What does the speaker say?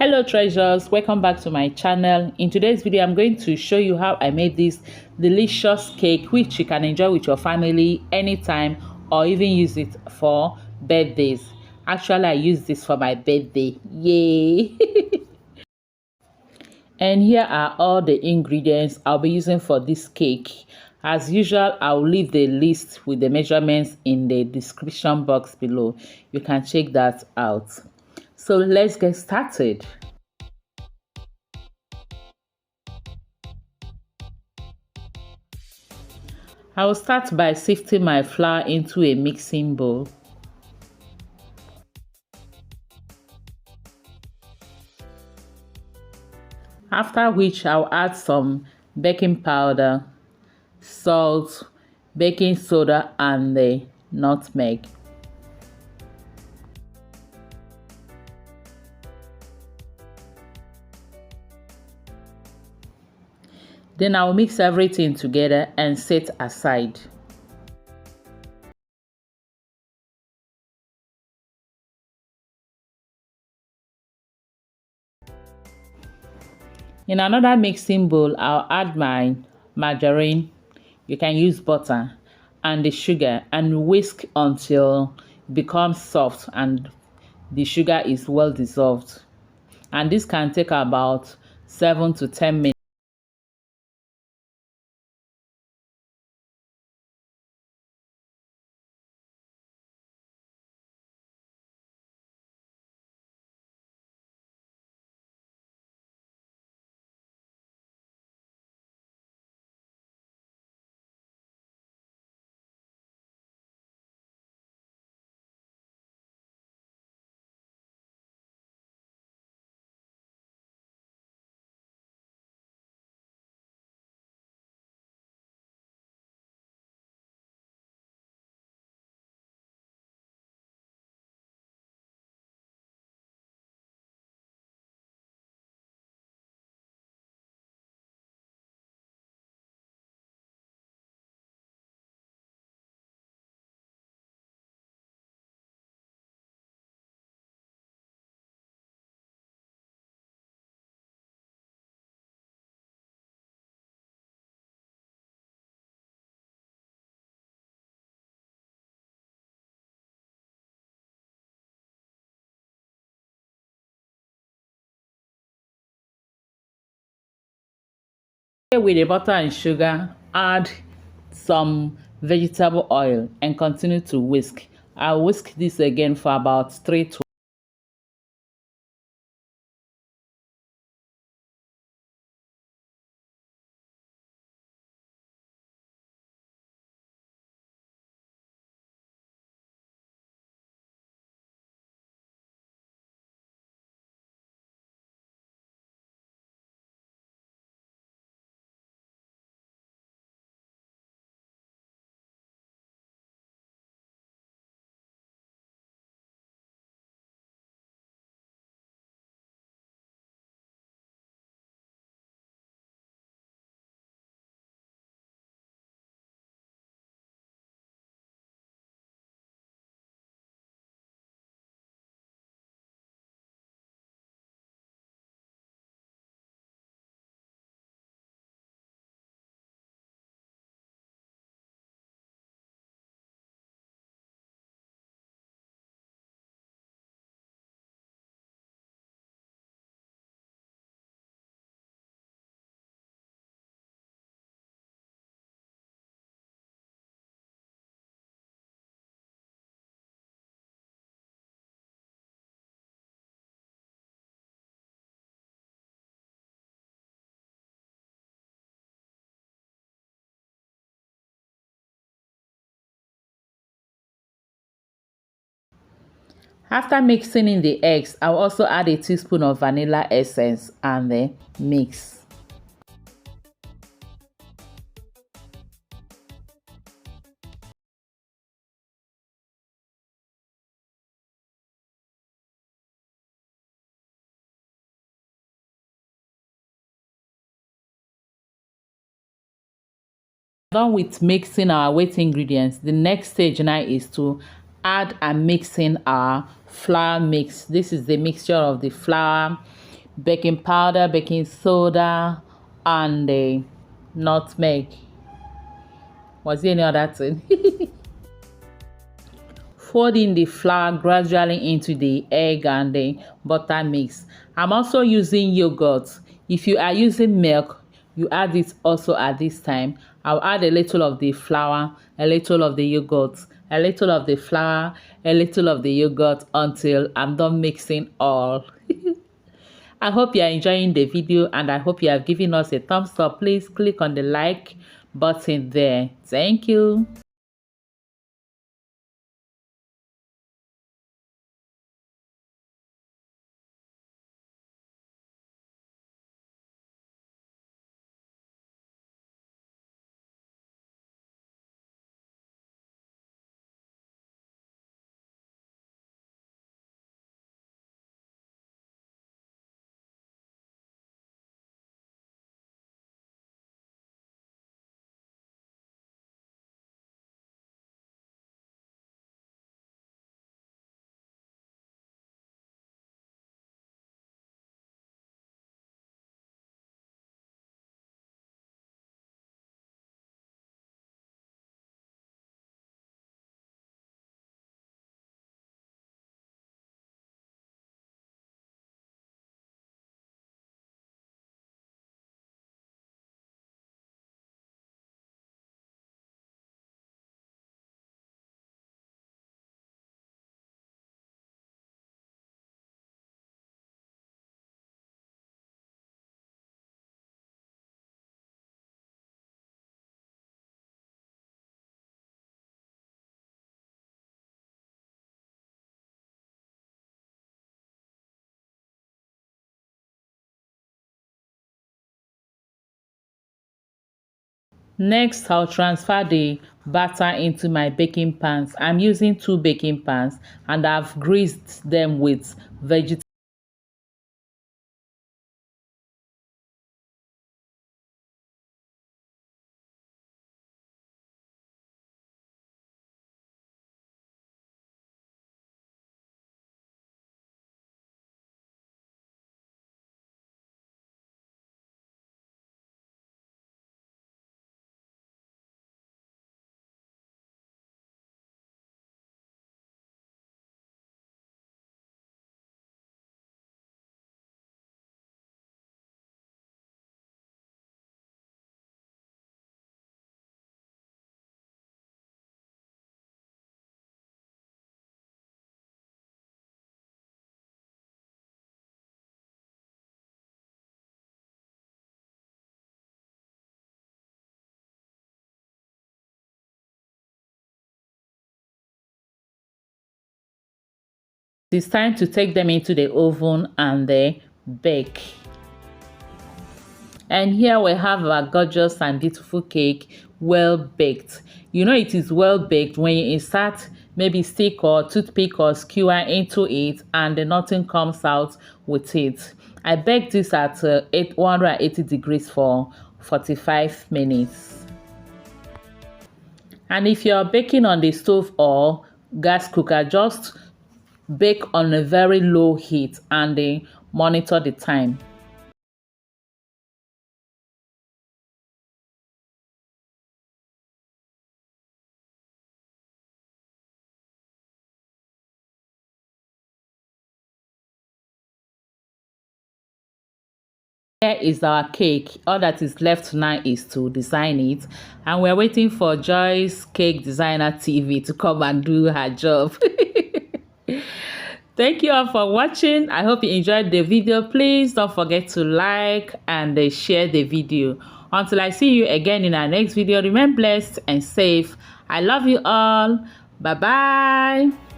Hello treasures, welcome back to my channel. In today's video I'm going to show you how I made this delicious cake which you can enjoy with your family anytime or even use it for birthdays. Actually, I used this for my birthday. Yay! And here are all the ingredients I'll be using for this cake. As usual, I'll leave the list with the measurements in the description box below. You can check that out. So let's get started. I will start by sifting my flour into a mixing bowl. After which I'll add some baking powder, salt, baking soda and the nutmeg. Then I'll mix everything together and set aside. In another mixing bowl, I'll add my margarine, you can use butter, and the sugar and whisk until it becomes soft and the sugar is well dissolved. And this can take about 7 to 10 minutes. With the butter and sugar, add some vegetable oil and continue to whisk. I'll whisk this again for about 3 to After mixing in the eggs, I'll also add a teaspoon of vanilla essence and then mix. Done with mixing our wet ingredients, the next stage now is to add and mix in our flour mix. This is the mixture of the flour, baking powder, baking soda, and the nutmeg. Was there any other thing? Fold in the flour gradually into the egg and the butter mix. I'm also using yogurt. If you are using milk, you add it also at this time. I'll add a little of the flour, a little of the yogurt, a little of the flour, a little of the yogurt until I'm done mixing all. I hope you are enjoying the video and I hope you have given us a thumbs up. Please click on the like button there. Thank you. Next, I'll transfer the batter into my baking pans. I'm using 2 baking pans and I've greased them with vegetable. It's time to take them into the oven and they bake. And here we have our gorgeous and beautiful cake, well baked. You know it is well baked when you insert maybe stick or toothpick or skewer into it and nothing comes out with it. I baked this at 180 degrees for 45 minutes. And if you're baking on the stove or gas cooker, just bake on a very low heat and monitor the time. Here is our cake. All that is left now is to design it, and we're waiting for Joy's Cake Designer TV to come and do her job. Thank you all for watching. I hope you enjoyed the video. Please don't forget to like and share the video. Until I see you again in our next video, remain blessed and safe. I love you all. Bye bye.